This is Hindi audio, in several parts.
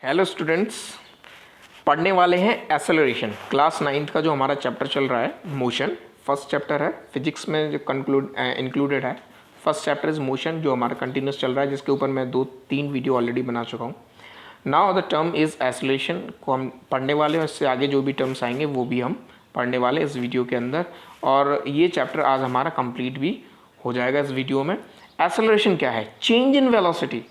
हेलो स्टूडेंट्स, पढ़ने वाले हैं एक्सेलरेशन। क्लास 9th का जो हमारा चैप्टर चल रहा है मोशन, फर्स्ट चैप्टर है फिजिक्स में जो इंक्लूडेड है। फर्स्ट चैप्टर इज मोशन जो हमारा कंटिन्यूस चल रहा है, जिसके ऊपर मैं 2-3 वीडियो ऑलरेडी बना चुका हूँ। Now the term is acceleration को हम पढ़ने वाले हैं, इससे आगे जो भी टर्म्स आएंगे वो भी हम पढ़ने वाले इस वीडियो के अंदर, और ये चैप्टर आज हमारा कंप्लीट भी हो जाएगा इस वीडियो में। एक्सेलरेशन क्या है? Change in velocity.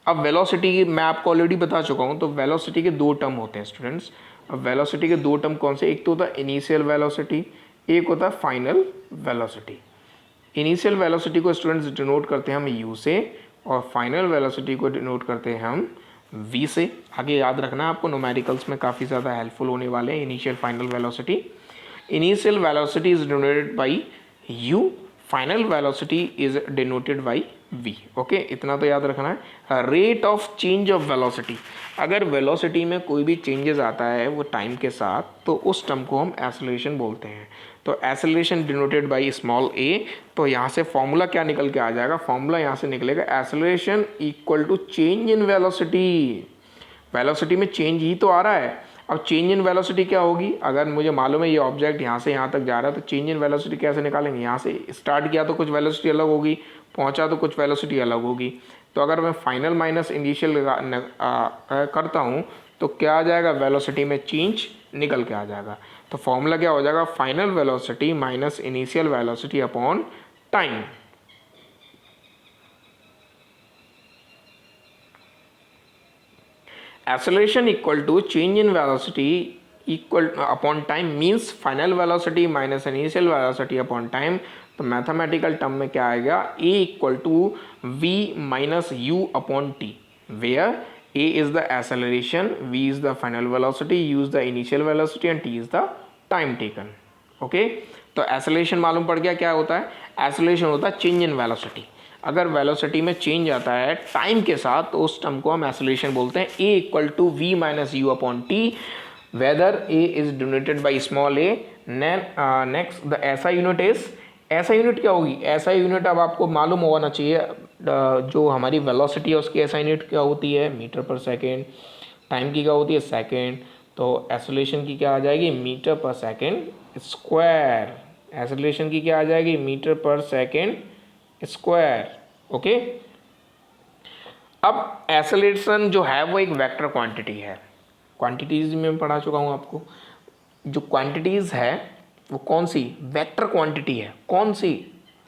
अब वेलोसिटी मैं आपको ऑलरेडी बता चुका हूँ, तो वेलोसिटी के दो टर्म होते हैं स्टूडेंट्स। अब वेलोसिटी के दो टर्म कौन से? एक तो होता है इनिशियल वेलोसिटी, एक होता है फाइनल वेलोसिटी। इनिशियल वेलोसिटी को स्टूडेंट्स डिनोट करते हैं हम यू से, और फाइनल वेलोसिटी को डिनोट करते हैं हम वी से। आगे याद रखना है आपको, न्यूमेरिकल्स में काफ़ी ज़्यादा हेल्पफुल होने वाले हैं initial final velocity. Initial velocity is denoted by you, final velocity is denoted by v। Okay, इतना तो याद रखना है। Rate of change of velocity, अगर वेलोसिटी में कोई भी चेंजेस आता है वो टाइम के साथ, तो उस टर्म को हम एक्सेलरेशन बोलते हैं। तो acceleration denoted by small a, तो यहाँ से फॉर्मूला क्या निकल के आ जाएगा? फॉर्मूला यहाँ से निकलेगा acceleration equal to change in velocity. Velocity में चेंज ही तो आ रहा है। अब चेंज इन वेलोसिटी क्या होगी? अगर मुझे मालूम है ये ऑब्जेक्ट यहाँ से यहाँ तक जा रहा है, तो चेंज इन वेलोसिटी कैसे निकालेंगे? यहाँ से स्टार्ट किया तो कुछ वेलोसिटी अलग होगी, पहुँचा तो कुछ वेलोसिटी अलग होगी। तो अगर मैं फाइनल माइनस इनिशियल करता हूँ तो क्या आ जाएगा? वेलोसिटी में चेंज निकल के आ जाएगा। तो फॉर्मूला क्या हो जाएगा? Final velocity minus initial velocity upon time. Acceleration equal to change in velocity equal upon time means final velocity minus initial velocity upon time। तो मैथमेटिकल टर्म में क्या आएगा? a equal to v minus u upon t, where a is the acceleration, v is the final velocity, u is the initial velocity and t is the time taken. Okay, तो एक्सेलरेशन मालूम पड़ गया क्या होता है? एक्सेलरेशन होता है चेंज इन वेलोसिटी। अगर वेलोसिटी में चेंज आता है टाइम के साथ, तो उस टर्म को हम एक्सेलरेशन बोलते हैं। a equal to V minus U upon T, whether a is denoted by small a। Next the SI unit is, SI unit क्या होगी? ऐसा यूनिट अब आपको मालूम होना चाहिए, जो हमारी वेलोसिटी है उसकी ऐसा यूनिट क्या होती है? मीटर पर सेकेंड। टाइम की क्या होती है? सेकेंड। तो एक्सेलरेशन की क्या आ जाएगी? मीटर पर सेकेंड स्क्वायर। एक्सेलरेशन की क्या आ जाएगी? मीटर पर सेकेंड स्क्वायर। ओके, अब एक्सेलरेशन जो है वो एक वेक्टर क्वांटिटी है। क्वांटिटीज में पढ़ा चुका हूँ आपको। जो क्वांटिटीज है वो कौन सी? वेक्टर क्वांटिटी है। कौन सी?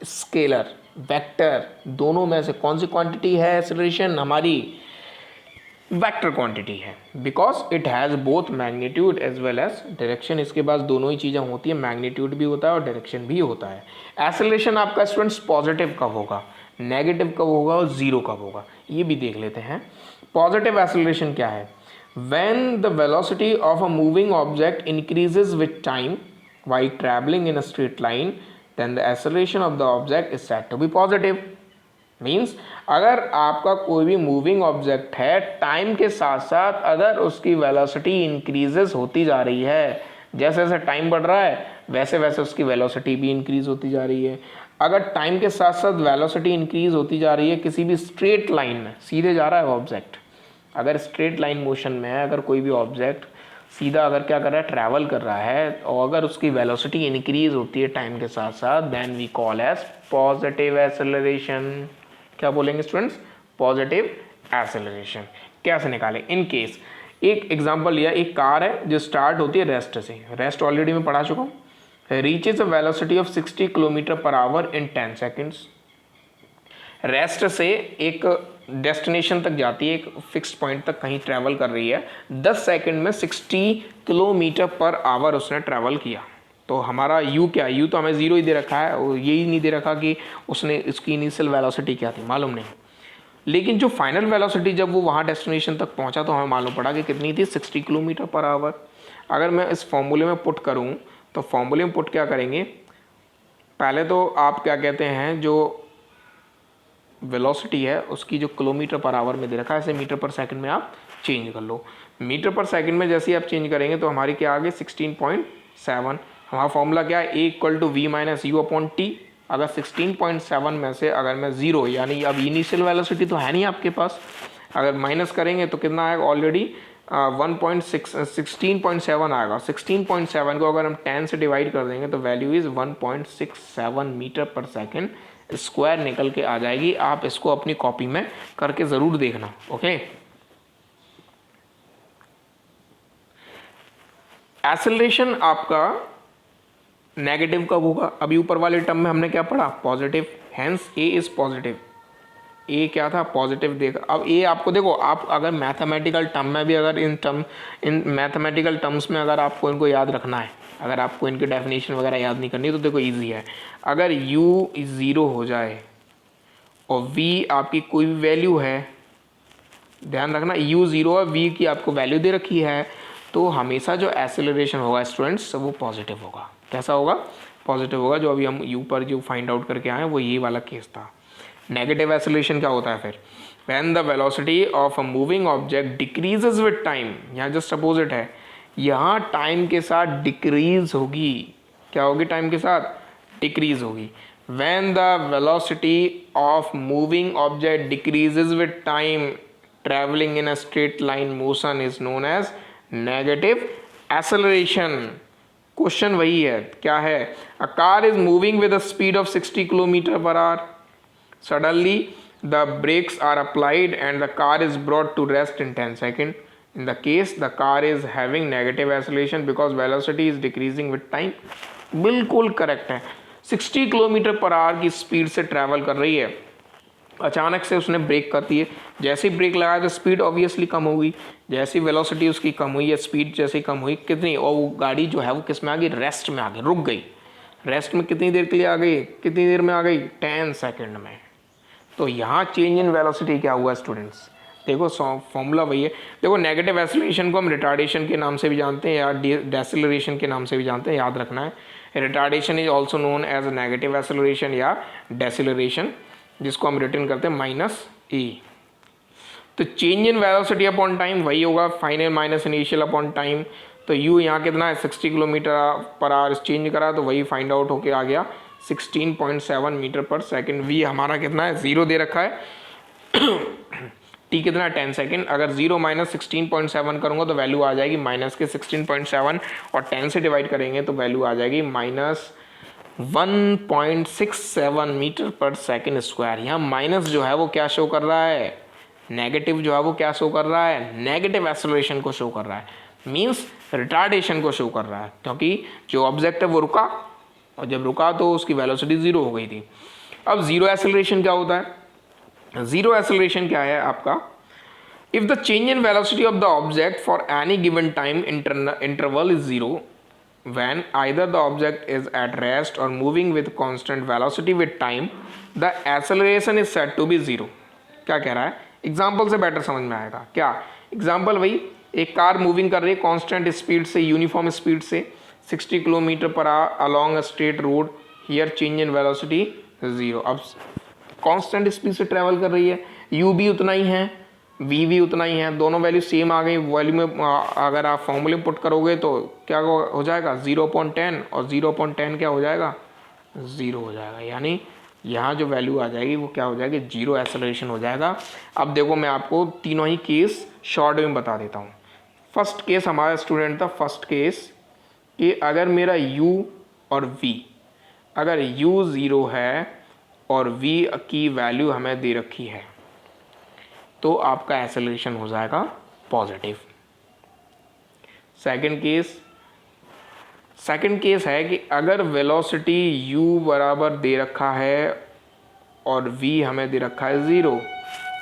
स्केलर, वेक्टर, दोनों में से कौन सी क्वांटिटी है एक्सेलरेशन? हमारी वेक्टर क्वांटिटी है, because it has both magnitude as well as direction. इसके पास दोनों ही चीज़ें होती है, मैग्नीट्यूड भी होता है और डायरेक्शन भी होता है। एक्सेलरेशन आपका स्टूडेंट्स पॉजिटिव कब होगा, नेगेटिव कब होगा और जीरो कब होगा, ये भी देख लेते हैं। पॉजिटिव एक्सेलरेशन क्या है? When the velocity of a moving object increases with time while traveling in a straight line, then the acceleration of the object is said to be positive। Means अगर आपका कोई भी मूविंग ऑब्जेक्ट है, टाइम के साथ साथ अगर उसकी वेलोसिटी इंक्रीजेस होती जा रही है, जैसे जैसे टाइम बढ़ रहा है वैसे वैसे उसकी वेलोसिटी भी इंक्रीज होती जा रही है। अगर टाइम के साथ साथ वेलोसिटी इंक्रीज होती जा रही है किसी भी स्ट्रेट लाइन में, सीधे जा रहा है ऑब्जेक्ट, अगर स्ट्रेट लाइन मोशन में है, अगर कोई भी ऑब्जेक्ट सीधा अगर क्या कर रहा है? ट्रैवल कर रहा है, और अगर उसकी वेलोसिटी इंक्रीज होती है टाइम के साथ साथ, then we call as positive acceleration. क्या बोलेंगे स्टूडेंट्स? Positive acceleration. कैसे निकालें? इन केस एक एग्जांपल लिया, एक कार है जो स्टार्ट होती है रेस्ट से। रेस्ट ऑलरेडी मैं पढ़ा चुका हूँ। Reaches a velocity of 60 kilometre per our in 10 seconds. Rest से एक डेस्टिनेशन तक जाती है, एक फिक्स्ड पॉइंट तक कहीं ट्रैवल कर रही है, 10 सेकंड में 60 किलोमीटर पर आवर उसने ट्रैवल किया। तो हमारा u क्या है? u तो हमें जीरो ही दे रखा है, और यही नहीं दे रखा कि उसने इसकी इनिशियल वेलोसिटी क्या थी, मालूम नहीं। लेकिन जो फाइनल वेलोसिटी जब वो वहाँ डेस्टिनेशन तक पहुँचा तो हमें मालूम पड़ा कि कितनी थी? 60 किलोमीटर पर आवर। अगर मैं इस फॉर्मूले में पुट करूँ, तो फॉर्मूले में पुट क्या करेंगे? पहले तो आप क्या कहते हैं, जो वेलोसिटी है उसकी जो किलोमीटर पर आवर में दे रखा है, ऐसे मीटर पर सेकंड में आप चेंज कर लो। मीटर पर सेकंड में जैसे ही आप चेंज करेंगे तो हमारी क्या आ गई? 16.7। हमारा फॉर्मूला क्या है? a equal to V minus U upon T. अगर 16.7 में से अगर मैं जीरो, यानी अब इनिशियल वेलोसिटी तो है नहीं आपके पास, अगर माइनस करेंगे तो कितना आएगा, ऑलरेडी 16.7 आएगा। 16.7 को अगर हम 10 से डिवाइड कर देंगे तो वैल्यू इज़ 1.67 मीटर पर सेकेंड स्क्वायर निकल के आ जाएगी। आप इसको अपनी कॉपी में करके ज़रूर देखना, ओके। एक्सेलरेशन आपका नेगेटिव कब होगा, अभी ऊपर वाले टर्म में हमने क्या पढ़ा, positive, hence A is positive. A क्या था, पॉजिटिव। देख अब ए आपको देखो, आप अगर मैथमेटिकल टर्म में भी अगर इन मैथमेटिकल टर्म्स में अगर आपको इनको याद रखना है, अगर आपको इनकी डेफिनेशन वगैरह याद नहीं करनी तो देखो इजी है। अगर u 0 हो जाए और v आपकी कोई भी वैल्यू है, ध्यान रखना u 0 और v की आपको वैल्यू दे रखी है, तो हमेशा जो एक्सेलरेशन होगा स्टूडेंट्स वो पॉजिटिव होगा। कैसा होगा, पॉजिटिव होगा। जो अभी हम u पर जो फाइंड आउट करके आए वो ये वाला केस था। नेगेटिव एक्सेलरेशन क्या होता है फिर, when the velocity of a moving object decreases with time, यहाँ जस्ट अपोजिट है, यहाँ टाइम के साथ डिक्रीज होगी। क्या होगी, टाइम के साथ डिक्रीज होगी। When the velocity of moving object decreases with time travelling in a straight line motion is known as negative acceleration. Question वही है, क्या है, a car is moving with a speed of 60 kilometre per hour, suddenly the brakes are applied and the car is brought to rest in 10 seconds. In the case the car is having negative acceleration because velocity is decreasing with time. बिल्कुल करेक्ट है। 60 किलोमीटर पर आवर की स्पीड से ट्रैवल कर रही है, अचानक से उसने ब्रेक कर दी है। जैसे ही ब्रेक लगाया तो स्पीड ऑब्वियसली कम होगी, जैसी वेलोसिटी उसकी कम हुई है, स्पीड जैसे ही कम हुई, कितनी, और वो गाड़ी जो है वो किस में आ गई, रेस्ट में आ गई, रुक गई। रेस्ट में कितनी देर के लिए आ गई, कितनी देर में आ गई, 10 सेकेंड में। तो यहाँ चेंज इन वेलोसिटी क्या हुआ स्टूडेंट्स, देखो फॉर्मूला वही है। देखो नेगेटिव एक्सेलरेशन को हम रिटार्डेशन के नाम से भी जानते हैं या डेसेलरेशन के नाम से भी जानते हैं, याद रखना है। Retardation is also known as negative acceleration या डेसेलरेशन, जिसको हम रिटर्न करते हैं माइनस e। तो change in velocity upon time वही होगा, final minus initial upon time. तो u यहाँ कितना है, 60 किलोमीटर पर आवर चेंज करा तो वही फाइंड आउट होके आ गया 16.7 मीटर पर सेकंड। v हमारा कितना है, 0 दे रखा है। t कितना है, 10 सेकंड। अगर 0 माइनस 16.7 करूँगा तो वैल्यू आ जाएगी माइनस के 16.7, और 10 से डिवाइड करेंगे तो वैल्यू आ जाएगी माइनस 1.67 मीटर पर सेकंड स्क्वायर। यहाँ माइनस जो है वो क्या शो कर रहा है, नेगेटिव जो है वो क्या शो कर रहा है, नेगेटिव एक्सेलरेशन को शो कर रहा है, मीन्स रिटार्डेशन को शो कर रहा है, क्योंकि जो ऑब्जेक्ट है वो रुका, और जब रुका तो उसकी वेलोसिटी 0 हो गई थी। अब जीरो एक्सेलरेशन क्या होता है, जीरो एक्सेलरेशन क्या है आपका, if the change in velocity of the object for any given time interval is 0 when either the object is at rest or moving with constant velocity with time, the acceleration is said to be 0। क्या कह रहा है, एग्जाम्पल से बेटर समझ में आएगा। क्या एग्जाम्पल, वही एक कार मूविंग कर रही है कांस्टेंट स्पीड से, यूनिफॉर्म स्पीड से 60 किलोमीटर पर along a straight road, here change in velocity 0। अब कांस्टेंट स्पीड से ट्रैवल कर रही है, u भी उतना ही है, v भी उतना ही है, दोनों वैल्यू सेम आ गई। वैल्यू में अगर आप फॉर्मूले पुट करोगे तो क्या हो जाएगा, 0.10, और 0.10 क्या हो जाएगा, 0 हो जाएगा। यानी यहाँ जो वैल्यू आ जाएगी वो क्या हो जाएगी, जीरो एक्सेलरेशन हो जाएगा। अब देखो मैं आपको तीनों ही केस शॉर्ट में बता देता हूँ। फर्स्ट केस हमारा स्टूडेंट था, फर्स्ट केस कि अगर मेरा u और v, अगर u 0 है और v की वैल्यू हमें दे रखी है तो आपका एक्सेलरेशन हो जाएगा पॉजिटिव। सेकंड केस है कि अगर वेलोसिटी u बराबर दे रखा है और v हमें दे रखा है 0,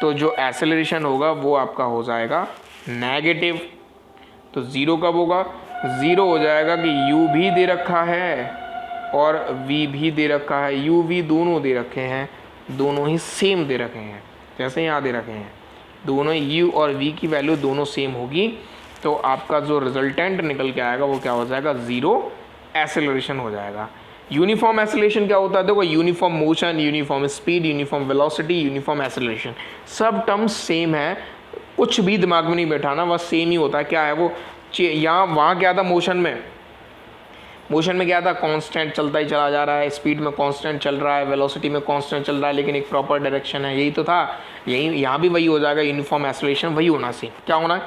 तो जो एक्सेलरेशन होगा वो आपका हो जाएगा नेगेटिव। तो 0 कब होगा, 0 हो जाएगा कि u भी दे रखा है और v भी दे रखा है, u v दोनों दे रखे हैं, दोनों ही सेम दे रखे हैं, जैसे यहाँ दे रखे हैं, दोनों u और v की वैल्यू दोनों सेम होगी, तो आपका जो रिजल्टेंट निकल के आएगा वो क्या हो जाएगा, जीरो एक्सेलरेशन हो जाएगा। यूनिफॉर्म एक्सेलरेशन क्या होता है, देखो uniform motion, uniform speed, uniform velocity, uniform acceleration, सब टर्म्स सेम है, कुछ भी दिमाग में नहीं बैठाना, बस सेम ही होता है। क्या है वो, यहाँ वहाँ क्या था मोशन में, मोशन में क्या था, कांस्टेंट चलता ही चला जा रहा है, स्पीड में कांस्टेंट चल रहा है, वेलोसिटी में कांस्टेंट चल रहा है, लेकिन एक प्रॉपर डायरेक्शन है, यही तो था। यही यहाँ भी वही हो जाएगा, यूनिफॉर्म एक्सेलरेशन वही होना चाहिए। क्या होना है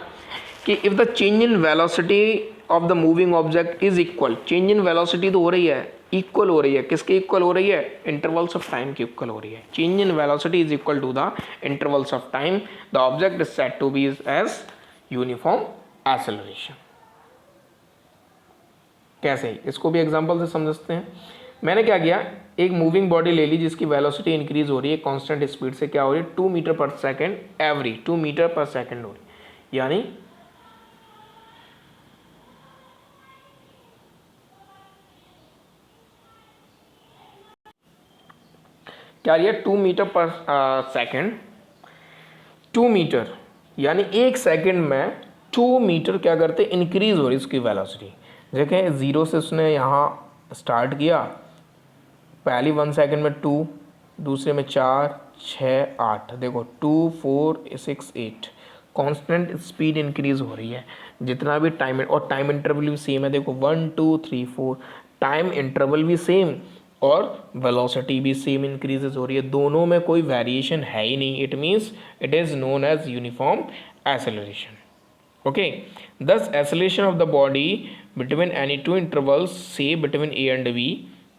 कि if the change in velocity of the moving object is equal, change in velocity तो हो रही है, इक्वल हो रही है, किसके इक्वल हो रही है, इंटरवल्स ऑफ टाइम की इक्वल हो रही है। Change in velocity is equal to the intervals of time, the object is said to be as uniform acceleration. कैसे, इसको भी एग्जांपल से समझते हैं। मैंने क्या किया, एक मूविंग बॉडी ले ली जिसकी वेलोसिटी इंक्रीज हो रही है कांस्टेंट स्पीड से, क्या हो रही है, 2 मीटर पर सेकेंड एवरी 2 मीटर पर सेकेंड हो रही है, यानी क्या रही है, 2 मीटर पर सेकेंड, 2 मीटर यानी एक सेकेंड में 2 मीटर क्या करते, इंक्रीज हो रही है उसकी वेलोसिटी। देखें, ज़ीरो से उसने यहाँ स्टार्ट किया, पहली 1 सेकेंड में 2, दूसरे में 4, 6, 8, देखो 2, 4, 6, 8, कांस्टेंट स्पीड इंक्रीज हो रही है जितना भी टाइम, और टाइम इंटरवल भी सेम है, देखो 1, 2, 3, 4, टाइम इंटरवल भी सेम और वेलोसिटी भी सेम इंक्रीजेज हो रही है, दोनों में कोई वेरिएशन है ही नहीं। It means it is known as uniform acceleration. Okay, thus acceleration of the body between any two intervals say between a and b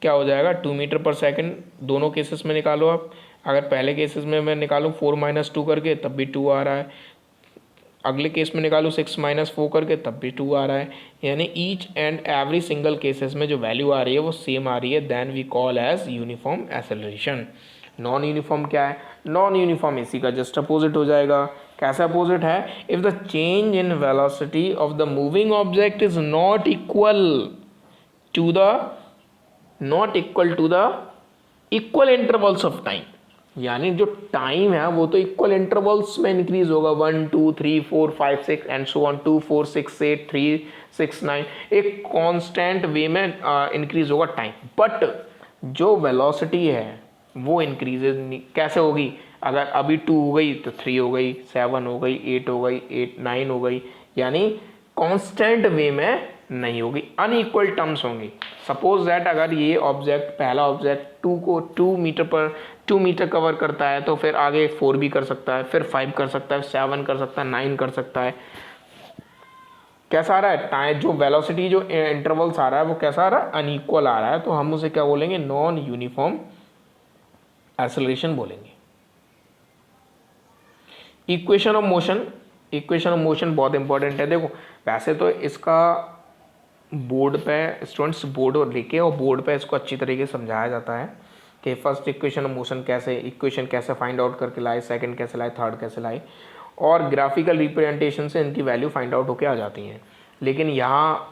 क्या हो जाएगा, 2 मीटर पर सेकंड। दोनों केसेस में निकालो आप, अगर पहले केसेस में मैं निकालूँ 4 - 2 करके तब भी 2 आ रहा है, अगले केस में निकालूँ 6 - 4 करके तब भी 2 आ रहा है, यानी each and every single cases में जो वैल्यू आ रही है वो सेम आ रही है, then we call as uniform acceleration. Non uniform क्या है, नॉन यूनिफॉर्म इसी का जस्ट अपोजिट हो जाएगा। कैसा अपोजिट है, if the change in velocity of the moving object is not equal to the equal intervals of time, यानी जो टाइम है वो तो इक्वल इंटरवल्स में इंक्रीज होगा, 1, 2, 3, 4, 5, 6 एंड सो ऑन, 2, 4, 6, 8, 3, 6, 9, एक कांस्टेंट वे में इंक्रीज होगा टाइम, बट जो वेलोसिटी है वो इंक्रीजेज कैसे होगी, अगर अभी 2 हो गई तो 3 हो गई, 7 हो गई, 8 हो गई, 9 हो गई, यानी कांस्टेंट वे में नहीं होगी, अनइक्वल टर्म्स होंगी। सपोज दैट अगर ये ऑब्जेक्ट, पहला ऑब्जेक्ट 2 को 2 मीटर कवर करता है तो फिर आगे 4 भी कर सकता है, फिर 5 कर सकता है, 7 कर सकता है, 9 कर सकता है। कैसा आ रहा है टाइम, जो वेलोसिटी जो इंटरवल्स आ रहा है वो कैसा आ रहा है, अनइक्वल आ रहा है, तो हम उसे क्या बोलेंगे, नॉन यूनिफॉर्म एक्सेलरेशन बोलेंगे। Equation of motion, equation of motion बहुत इंपॉर्टेंट है। देखो वैसे तो इसका बोर्ड पे स्टूडेंट्स बोर्ड लेके और बोर्ड पे इसको अच्छी तरीके से समझाया जाता है कि फर्स्ट इक्वेशन ऑफ मोशन कैसे, इक्वेशन कैसे फाइंड आउट करके लाए, सेकंड कैसे लाए, थर्ड कैसे लाए, और ग्राफिकल रिप्रेजेंटेशन से इनकी वैल्यू फाइंड आउट होके आ जाती हैं। लेकिन यहाँ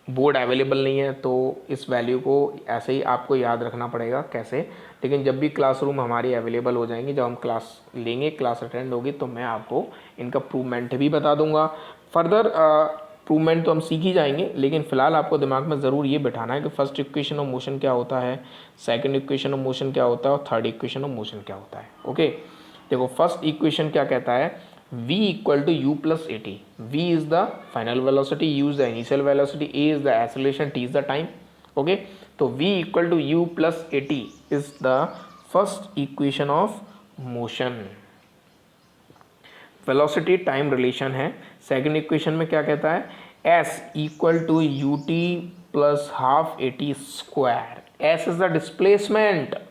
बोर्ड अवेलेबल नहीं है तो इस वैल्यू को ऐसे ही आपको याद रखना पड़ेगा कैसे, लेकिन जब भी क्लासरूम हमारी अवेलेबल हो जाएंगी, जब हम क्लास लेंगे, क्लास अटेंड होगी, तो मैं आपको इनका प्रूवमेंट भी बता दूंगा। फर्दर प्रूवमेंट तो हम सीख ही जाएंगे, लेकिन फिलहाल आपको दिमाग में ज़रूर ये बिठाना है कि फर्स्ट इक्वेशन ऑफ मोशन क्या होता है, सेकंड इक्वेशन ऑफ मोशन क्या होता है और थर्ड इक्वेशन ऑफ मोशन क्या होता है। ओके, देखो फर्स्ट इक्वेशन क्या कहता है, v equal to u plus at, v is the final velocity, u is the initial velocity, a is the acceleration, t is the time. Okay, तो v equal to u plus at is the first equation of motion. velocity time relation है। second equation में क्या कहता है, s equal to ut plus half at square, s is the displacement,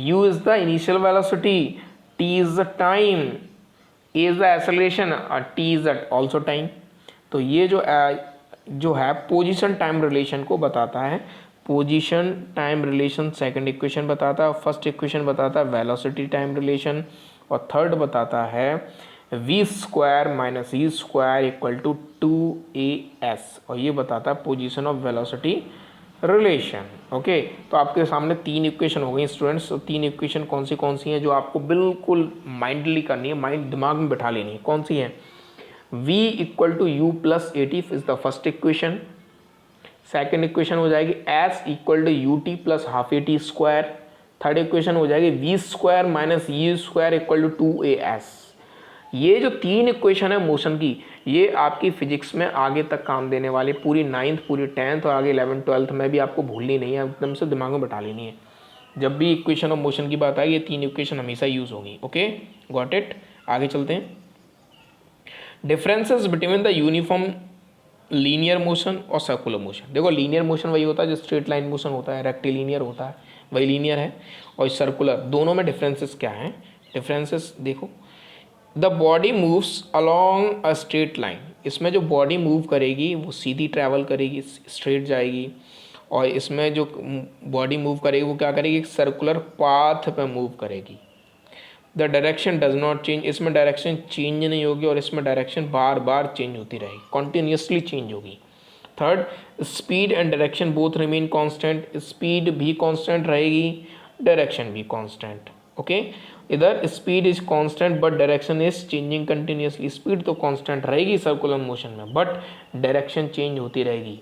u is the initial velocity, t is the time, a is the acceleration और t is also time। तो ये जो है पोजीशन टाइम रिलेशन को बताता है, position time relation second equation बताता है, फर्स्ट इक्वेशन बताता है वेलोसिटी टाइम रिलेशन, और थर्ड बताता है v square minus E square equal to 2as, और ये बताता है position of velocity relation. Okay, तो आपके सामने 3 इक्वेशन हो गई स्टूडेंट्स। तो 3 इक्वेशन कौन सी हैं जो आपको बिल्कुल माइंडली करनी है, माइंड दिमाग में बैठा लेनी है। कौन सी है, v equal to U plus A T is the first equation, second equation हो जाएगी s equal to U T plus half A T square, third equation हो जाएगी v square minus U square equal to 2as। ये जो 3 इक्वेशन है मोशन की, ये आपकी फिजिक्स में आगे तक काम देने वाले, पूरी 9th पूरी 10th और आगे 11th 12th में भी आपको भूलनी नहीं है, एकदम से दिमाग में बैठा लेनी है। जब भी इक्वेशन ऑफ मोशन की बात आए ये 3 इक्वेशन हमेशा यूज़ होगी। Okay, got it. आगे चलते हैं। Differences between the uniform linear motion और सर्कुलर मोशन। देखो लीनियर मोशन वही होता है जो स्ट्रेट लाइन मोशन होता है, रेक्टिलिनियर होता है वही लीनियर है, और सर्कुलर, दोनों में डिफरेंसेस क्या हैं? डिफरेंसेस देखो, the body moves along a straight line, इसमें जो बॉडी मूव करेगी वो सीधी ट्रैवल करेगी, स्ट्रेट जाएगी, और इसमें जो बॉडी मूव करेगी वो क्या करेगी? एक सर्कुलर पाथ पे मूव करेगी। The direction does not change, इसमें डायरेक्शन चेंज नहीं होगी, और इसमें डायरेक्शन बार बार चेंज होती रहेगी, कॉन्टिन्यूसली चेंज होगी। Third, speed and direction both remain constant, speed भी कांस्टेंट रहेगी, डायरेक्शन भी कांस्टेंट। ओके, इधर speed is constant but direction is changing continuously, speed तो कांस्टेंट रहेगी सर्कुलर मोशन में बट डायरेक्शन चेंज होती रहेगी।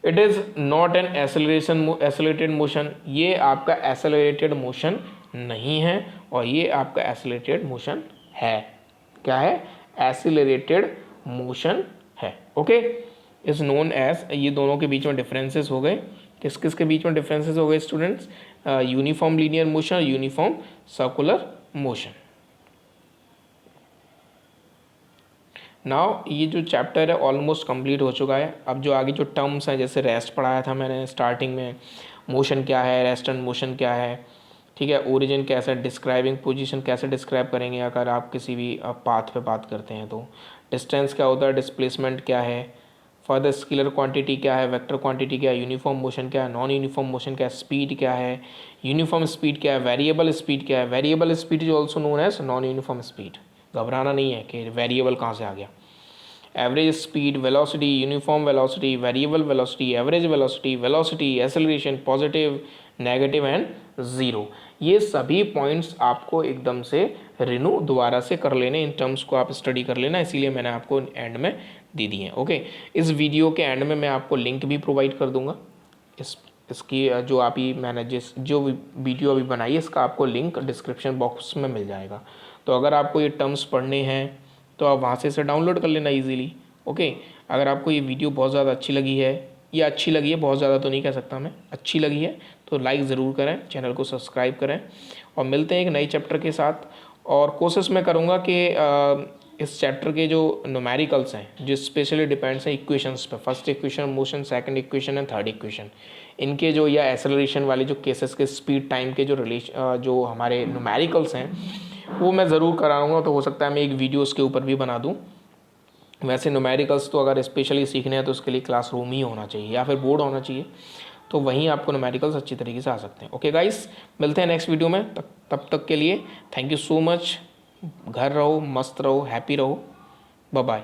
It is not an accelerated motion, ये आपका एसेलरेटेड मोशन नहीं है, और ये आपका एसेलरेटेड मोशन है। क्या है? एसेलरेटेड मोशन है। ओके, इज नोन एज, ये दोनों के बीच में डिफरेंसेस हो गए। किस किस के बीच में डिफरेंसेस हो गए स्टूडेंट्स? यूनिफॉर्म लीनियर मोशन और यूनिफॉर्म सर्कुलर मोशन। नाउ ये जो चैप्टर है ऑलमोस्ट कंप्लीट हो चुका है। अब जो आगे जो टर्म्स हैं, जैसे रेस्ट पढ़ाया था मैंने स्टार्टिंग में, मोशन क्या है, रेस्ट एंड मोशन क्या है, ठीक है, ओरिजिन कैसे, डिस्क्राइबिंग पोजीशन कैसे डिस्क्राइब करेंगे अगर आप किसी भी पाथ पे बात करते हैं तो, डिस्टेंस क्या होता है, डिस्प्लेसमेंट क्या है, फर्दर स्केलर क्वांटिटी क्या है, वेक्टर क्वांटिटी क्या है, यूनिफॉर्म मोशन क्या है, नॉन यूनिफॉर्म मोशन क्या है, स्पीड क्या है, यूनिफॉर्म स्पीड क्या है, वेरिएबल स्पीड क्या है, variable speed is also known as non uniform speed. घबराना नहीं है कि वेरिएबल कहाँ से आ गया। Average speed, velocity, uniform velocity, variable velocity, average velocity, velocity, acceleration, positive, negative and zero, ये सभी पॉइंट्स आपको एकदम से रिनू दोबारा से कर लेने, इन टर्म्स को आप स्टडी कर लेना, इसीलिए मैंने आपको एंड में दे दी है। ओके, इस वीडियो के एंड में मैं आपको लिंक भी प्रोवाइड कर दूंगा, इसकी जो आप ही मैंने जो वीडियो अभी बनाई है इसका आपको लिंक डिस्क्रिप्शन बॉक्स में मिल जाएगा। तो अगर आपको ये टर्म्स पढ़ने हैं तो आप वहाँ से इसे डाउनलोड कर लेना ईजीली। ओके, अगर आपको ये वीडियो बहुत ज़्यादा अच्छी लगी है, या अच्छी लगी है, बहुत ज़्यादा तो नहीं कह सकता मैं, अच्छी लगी है तो लाइक ज़रूर करें, चैनल को सब्सक्राइब करें, और मिलते हैं एक नए चैप्टर के साथ। और कोशिश मैं करूँगा कि इस चैप्टर के जो न्यूमेरिकल्स हैं जो स्पेशली डिपेंड्स हैं इक्वेशंस पे, first equation motion, second equation and third equation, इनके जो या एक्सेलरेशन वाले जो केसेस के स्पीड टाइम के जो हमारे न्यूमेरिकल्स हैं वो मैं ज़रूर कराऊंगा। तो हो सकता है मैं एक वीडियो उसके ऊपर भी बना दूं। वैसे न्यूमेरिकल्स तो अगर स्पेशली सीखने हैं तो उसके लिए क्लासरूम ही होना चाहिए या फिर बोर्ड होना चाहिए, तो वहीं आपको न्यूमेरिकल्स अच्छी तरीके से आ सकते हैं। ओके गाइस, मिलते हैं नेक्स्ट वीडियो में, तब तक के लिए थैंक यू सो मच। घर रहो, मस्त रहो, हैप्पी रहो, बाय बाय।